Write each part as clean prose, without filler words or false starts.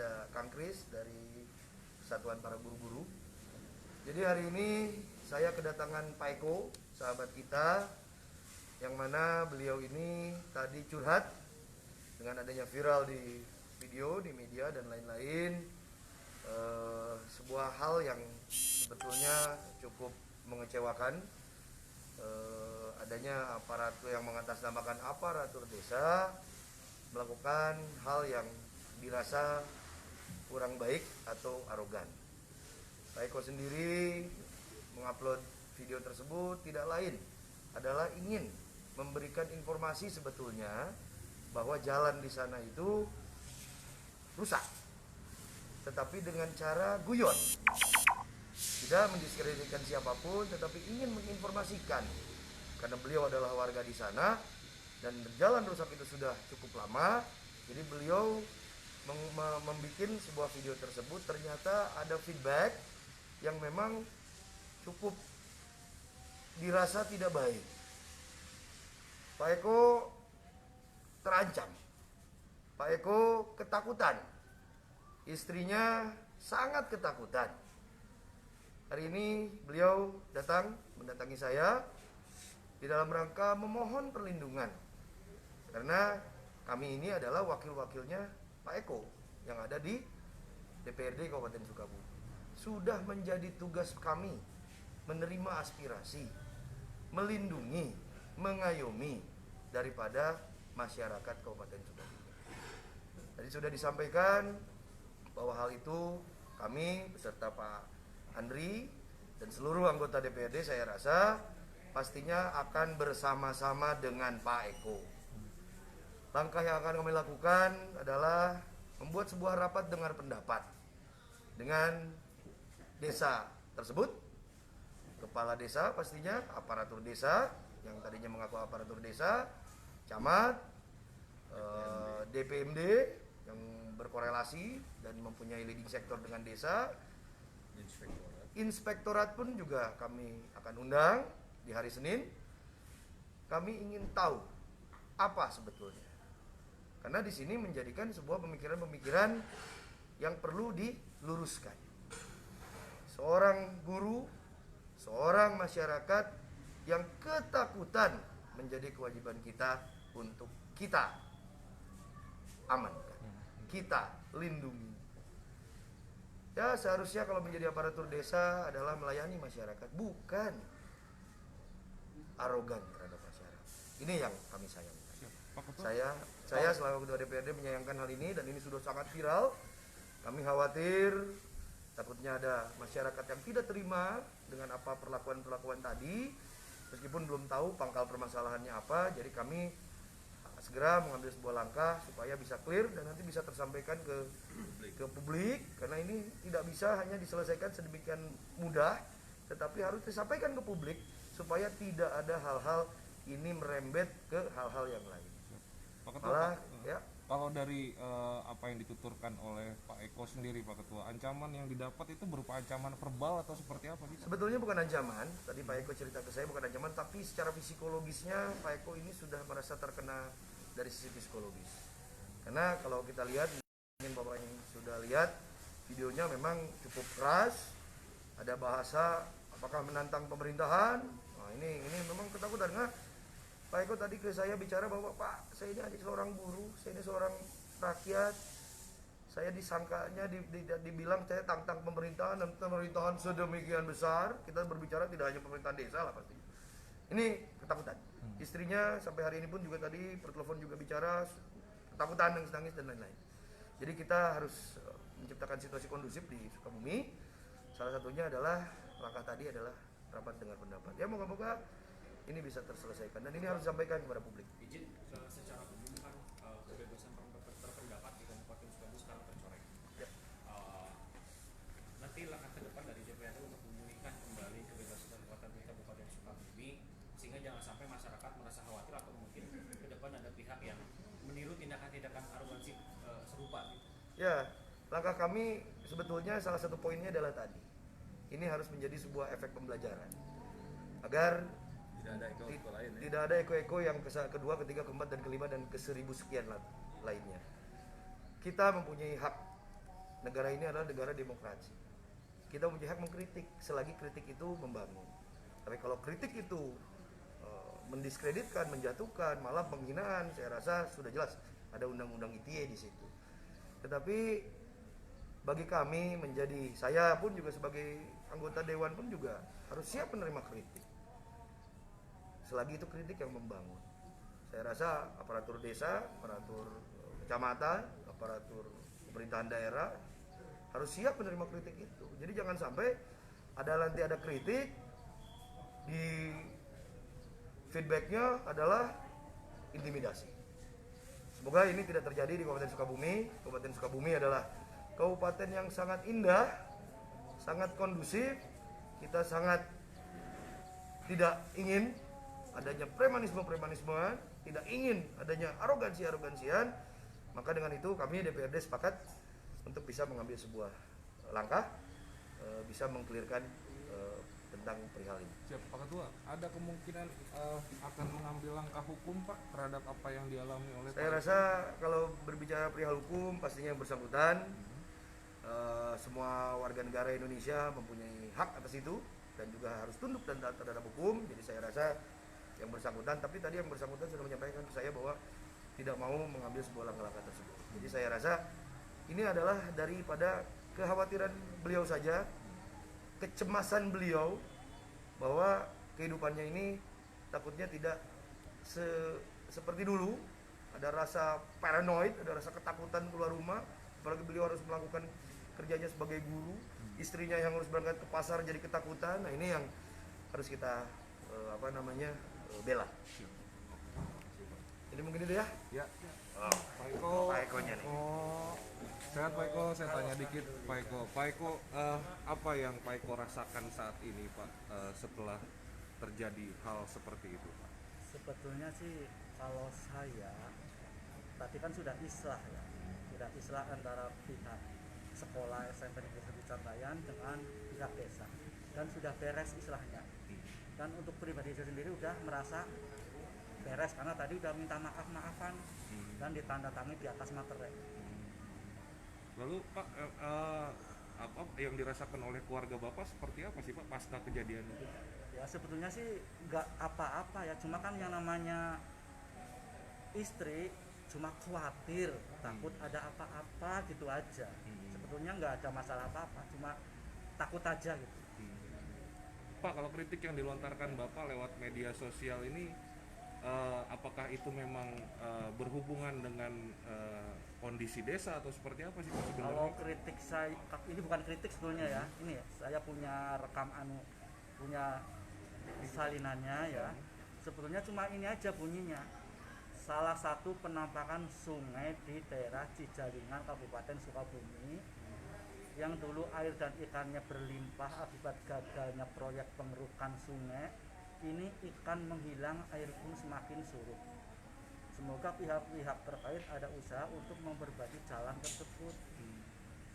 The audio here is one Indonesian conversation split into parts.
ada Kang Kris dari Persatuan Para Guru-Guru. Jadi hari ini saya kedatangan Pak Eko, sahabat kita, yang mana beliau ini tadi curhat dengan adanya viral di video, di media dan lain-lain. Sebuah hal yang sebetulnya cukup mengecewakan, adanya aparatur yang mengatasnamakan aparatur desa melakukan hal yang dirasa kurang baik atau arogan. Pak Eko sendiri mengupload video tersebut tidak lain adalah ingin memberikan informasi sebetulnya bahwa jalan di sana itu rusak, tetapi dengan cara guyon, tidak mendiskreditkan siapapun, tetapi ingin menginformasikan karena beliau adalah warga di sana dan jalan rusak itu sudah cukup lama. Jadi beliau membuat sebuah video tersebut, ternyata ada feedback yang memang cukup dirasa tidak baik. Pak Eko terancam, Pak Eko ketakutan, istrinya sangat ketakutan. Hari ini beliau mendatangi saya di dalam rangka memohon perlindungan, karena kami ini adalah wakil-wakilnya Pak Eko yang ada di DPRD Kabupaten Sukabumi. Sudah menjadi tugas kami menerima aspirasi, melindungi, mengayomi daripada masyarakat Kabupaten Sukabumi. Tadi sudah disampaikan bahwa hal itu kami beserta Pak Andri dan seluruh anggota DPRD saya rasa pastinya akan bersama-sama dengan Pak Eko. Langkah yang akan kami lakukan adalah membuat sebuah rapat dengar pendapat dengan desa tersebut, kepala desa pastinya, aparatur desa yang tadinya mengaku aparatur desa, camat, DPMD yang berkorelasi dan mempunyai leading sektor dengan desa, inspektorat pun juga kami akan undang di hari Senin. Kami ingin tahu apa sebetulnya, karena di sini menjadikan sebuah pemikiran-pemikiran yang perlu diluruskan. Seorang guru, seorang masyarakat yang ketakutan menjadi kewajiban kita untuk kita amankan, kita lindungi. Ya, seharusnya kalau menjadi aparatur desa adalah melayani masyarakat, bukan arogan terhadap masyarakat. Ini yang kami sayangkan. Saya selaku Ketua DPRD menyayangkan hal ini dan ini sudah sangat viral. Kami khawatir takutnya ada masyarakat yang tidak terima dengan apa perlakuan tadi, meskipun belum tahu pangkal permasalahannya apa. Jadi kami segera mengambil sebuah langkah supaya bisa clear dan nanti bisa tersampaikan ke publik, karena ini tidak bisa hanya diselesaikan sedemikian mudah, tetapi harus disampaikan ke publik supaya tidak ada hal-hal ini merembet ke hal-hal yang lain. Pak Ketua, kalau dari apa yang dituturkan oleh Pak Eko sendiri, Pak Ketua, ancaman yang didapat itu berupa ancaman verbal atau seperti apa? Sebetulnya bukan ancaman, tadi Pak Eko cerita ke saya bukan ancaman, tapi secara psikologisnya Pak Eko ini sudah merasa terkena dari sisi psikologis. Karena kalau kita lihat, mungkin Bapak yang sudah lihat videonya memang cukup keras, ada bahasa apakah menantang pemerintahan. Nah, ini memang ketakutan. Nah, Pak Eko tadi ke saya bicara bahwa Pak, saya ini adik seorang buruh, saya ini seorang rakyat, saya disangkanya dibilang saya tantang pemerintahan dan pemerintahan sedemikian besar. Kita berbicara tidak hanya pemerintahan desa lah pasti. Ini ketakutan. Istrinya sampai hari ini pun juga tadi pertelepon juga bicara ketakutan, nangis dan lain-lain. Jadi kita harus menciptakan situasi kondusif di Sukabumi. Salah satunya adalah langkah tadi adalah rapat dengar pendapat. Ya moga-moga ini bisa terselesaikan dan ini harus disampaikan kepada publik. Izin secara umum kan kebebasan berpendapat di Kabupaten Sukabumi sekarang tercoreng. Ya. Nanti langkah ke depan dari DPRD untuk memulihkan kembali kebebasan berpendapat di Kabupaten Sukabumi sehingga jangan sampai masyarakat merasa khawatir atau mungkin ke depan ada pihak yang meniru tindakan-tindakan arogansi serupa. Ya, langkah kami sebetulnya salah satu poinnya adalah tadi. Ini harus menjadi sebuah efek pembelajaran agar tidak ada eko-eko yang kedua, ketiga, keempat, dan kelima dan ke 1000 sekian lainnya. Kita mempunyai hak negara ini adalah negara demokrasi. Kita punya hak mengkritik selagi kritik itu membangun. Tapi kalau kritik itu mendiskreditkan, menjatuhkan, malah penghinaan, saya rasa sudah jelas ada undang-undang ITE di situ. Tetapi bagi kami saya pun juga sebagai anggota dewan pun juga harus siap menerima kritik. Selagi itu kritik yang membangun. Saya rasa aparatur desa, aparatur kecamatan, aparatur pemerintahan daerah harus siap menerima kritik itu. Jadi jangan sampai nanti ada kritik di feedbacknya adalah intimidasi. Semoga ini tidak terjadi di Kabupaten Sukabumi. Kabupaten Sukabumi adalah kabupaten yang sangat indah, sangat kondusif. Kita sangat tidak ingin adanya premanisme-premanismean, tidak ingin adanya arogansi-arogansian. Maka dengan itu kami DPRD sepakat untuk bisa mengambil sebuah langkah, bisa mengklirkan tentang perihal ini. Siap, Pak Ketua. Ada kemungkinan akan mengambil langkah hukum, Pak, terhadap apa yang dialami oleh Saya rasa kalau berbicara perihal hukum, pastinya yang bersangkutan, semua warga negara Indonesia mempunyai hak atas itu dan juga harus tunduk dan taat terhadap hukum. Jadi saya rasa yang bersangkutan, tapi tadi yang bersangkutan sudah menyampaikan ke saya bahwa tidak mau mengambil sebuah langkah-langkah tersebut. Jadi saya rasa ini adalah daripada kekhawatiran beliau saja, kecemasan beliau bahwa kehidupannya ini takutnya tidak seperti dulu, ada rasa paranoid, ada rasa ketakutan keluar rumah, apalagi beliau harus melakukan kerjanya sebagai guru, istrinya yang harus berangkat ke pasar jadi ketakutan. Nah ini yang harus kita bela. Jadi mungkin itu ya. Ya. Pak Eko-nya nih. Sehat Pak Eko, saya tanya dikit Pak Eko. Pak Eko, apa yang Pak Eko rasakan saat ini Pak setelah terjadi hal seperti itu Pak? Sebetulnya sih kalau saya tadi kan sudah islah ya, sudah islah antara pihak sekolah SMP Negeri Cantayam dengan pihak desa dan sudah beres islahnya. Dan untuk pribadi saya sendiri udah merasa beres karena tadi udah minta maaf-maafan dan ditandatangani di atas materai. Lalu Pak, apa yang dirasakan oleh keluarga Bapak seperti apa sih Pak pasca kejadian itu? Ya sebetulnya sih nggak apa-apa ya, cuma kan yang namanya istri cuma khawatir takut ada apa-apa gitu aja. Sebetulnya nggak ada masalah apa-apa, cuma takut aja gitu. Pak, kalau kritik yang dilontarkan Bapak lewat media sosial ini, apakah itu memang berhubungan dengan kondisi desa atau seperti apa sih Pak sebenarnya? Kalau kritik saya, ini bukan kritik sebetulnya ya, ini ya, saya punya punya salinannya ya. Sebetulnya cuma ini aja bunyinya. Salah satu penampakan sungai di daerah Cijalingan, Kabupaten Sukabumi, yang dulu air dan ikannya berlimpah akibat gagalnya proyek pengerukan sungai, ini ikan menghilang, air pun semakin surut. Semoga pihak-pihak terkait ada usaha untuk memperbaiki jalan tersebut.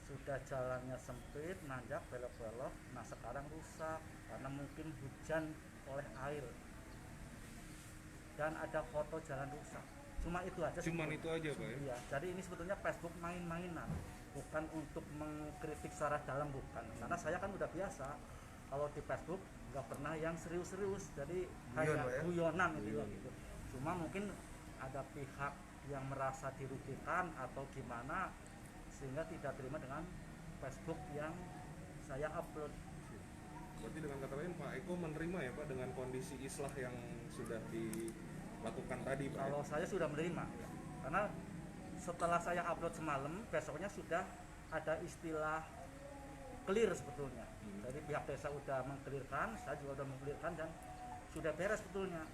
Sudah jalannya sempit, nanjak, belok-belok, nah sekarang rusak karena mungkin hujan oleh air. Dan ada foto jalan rusak. Cuma itu aja. Cuman itu aja Pak ya? Iya, jadi ini sebetulnya Facebook main-mainan, bukan untuk mengkritik secara dalam, bukan. Karena saya kan udah biasa kalau di Facebook nggak pernah yang serius-serius, jadi hanya guyonan gitu. Cuma mungkin ada pihak yang merasa dirugikan atau gimana sehingga tidak terima dengan Facebook yang saya upload. Berarti dengan kata lain Pak Eko menerima ya Pak dengan kondisi islah yang sudah dilakukan tadi Pak? Kalau saya sudah menerima ya. Karena setelah saya upload semalam, besoknya sudah ada istilah clear sebetulnya. Jadi pihak desa sudah mengklirkan, saya juga sudah mengklirkan dan sudah beres sebetulnya.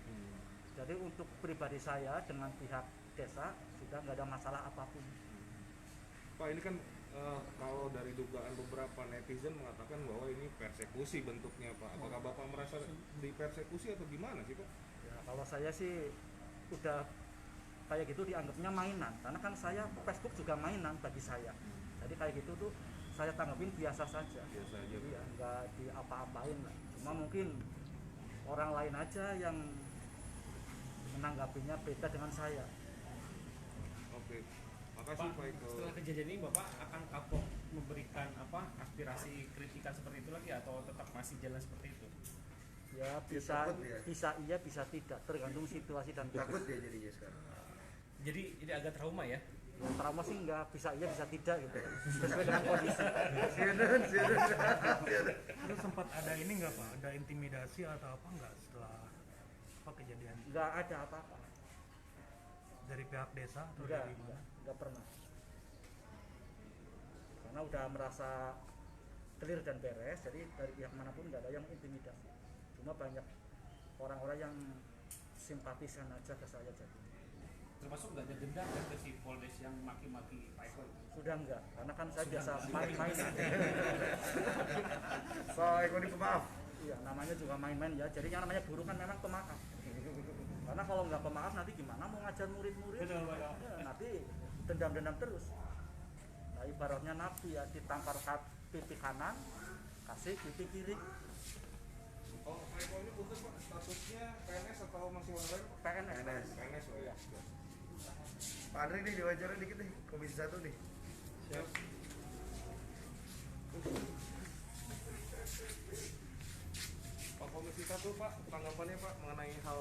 Jadi untuk pribadi saya dengan pihak desa sudah nggak ada masalah apapun. Pak, ini kan kalau dari dugaan beberapa netizen mengatakan bahwa ini persekusi bentuknya Pak. Apakah Bapak merasa dipersekusi atau gimana sih Pak? Ya, kalau saya sih udah kayak gitu dianggapnya mainan, karena kan saya Facebook juga mainan bagi saya. Jadi kayak gitu tuh saya tanggapin biasa saja. Biasa aja. Iya, nggak diapa-apain lah. Cuma mungkin orang lain aja yang menanggapinya beda dengan saya. Oke. Makasih Pak Eko. Setelah kejadian ini Bapak akan kapok diberhentikan seperti itu lagi atau tetap masih jalan seperti itu? Ya bisa Takut ya? bisa iya bisa tidak, tergantung situasi dan Takut dia jadinya sekarang. Jadi ini agak trauma ya? yang trauma sih enggak, bisa iya bisa tidak gitu, sesuai dengan kondisi. Siaran. Itu sempat ada ini nggak Pak? Ada intimidasi atau apa nggak setelah apa kejadian Enggak ada apa-apa, dari pihak desa atau enggak dari mana? enggak pernah, karena udah merasa clear dan beres, jadi dari pihak manapun nggak ada yang intimidasi, cuma banyak orang-orang yang simpatisan aja ke saya jadi. Termasuk nggak ada dendam kan ke si Poldes yang maki-maki Pak Eko? Sudah enggak, karena kan saya biasa main-main. Pak Eko ini pemaaf. Iya, namanya juga main-main ya. Jadi yang namanya guru kan memang pemaaf. Karena kalau nggak pemaaf nanti gimana mau ngajar murid-murid? Ya, nanti dendam-dendam terus. Nah, ibaratnya nabi ya, ditampar pipi kanan, kasih pipi kiri. Oh, Pak Eko ini putus Pak, statusnya PNS atau masih honorer? PNS. PNS oh ya. Pak Andri nih diwawancara dikit nih, Komisi 1 nih. Siap. Pak Komisi 1 Pak, tanggapannya Pak mengenai hal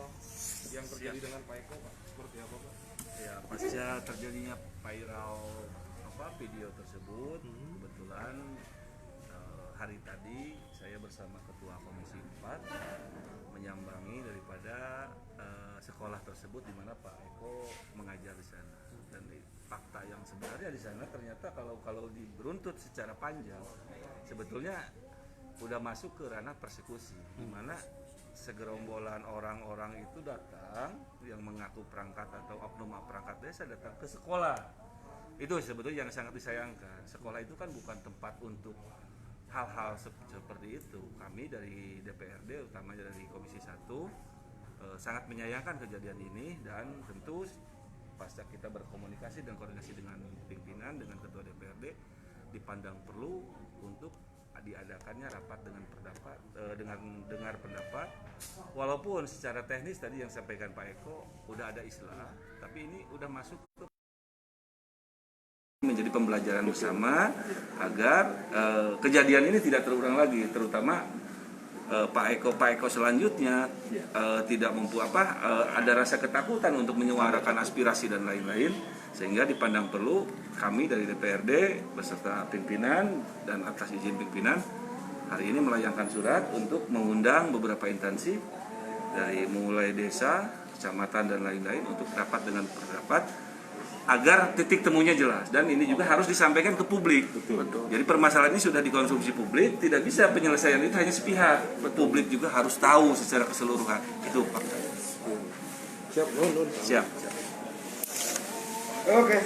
yang terjadi dengan Pak Eko Pak, seperti apa Pak? Ya, pasca terjadinya viral video tersebut, kebetulan hari tadi saya bersama Ketua Komisi 4 menyambangi daripada sekolah tersebut di mana Pak Eko mengajar di sana. Dan fakta yang sebenarnya di sana ternyata kalau diberuntut secara panjang, sebetulnya udah masuk ke ranah persekusi, di mana segerombolan orang-orang itu datang yang mengaku perangkat atau oknum perangkat desa datang ke sekolah. Itu sebetulnya yang sangat disayangkan. Sekolah itu kan bukan tempat untuk hal-hal seperti itu. Kami dari DPRD, utamanya dari Komisi 1, sangat menyayangkan kejadian ini, dan tentu pasca kita berkomunikasi dan koordinasi dengan pimpinan, dengan Ketua DPRD, dipandang perlu untuk diadakannya rapat dengan dengar pendapat. Walaupun secara teknis tadi yang sampaikan Pak Eko udah ada islah, tapi ini udah masuk ke menjadi pembelajaran bersama agar kejadian ini tidak terulang lagi, terutama Pak Eko selanjutnya tidak ada rasa ketakutan untuk menyuarakan aspirasi dan lain-lain, sehingga dipandang perlu kami dari DPRD beserta pimpinan dan atas izin pimpinan hari ini melayangkan surat untuk mengundang beberapa instansi dari mulai desa, kecamatan dan lain-lain untuk rapat dengan pendapat agar titik temunya jelas, dan ini juga harus disampaikan ke publik. Betul. Jadi permasalahan ini sudah dikonsumsi publik, tidak bisa penyelesaian itu hanya sepihak. Publik juga harus tahu secara keseluruhan. Itu Pak. Siap. Siap. Oke.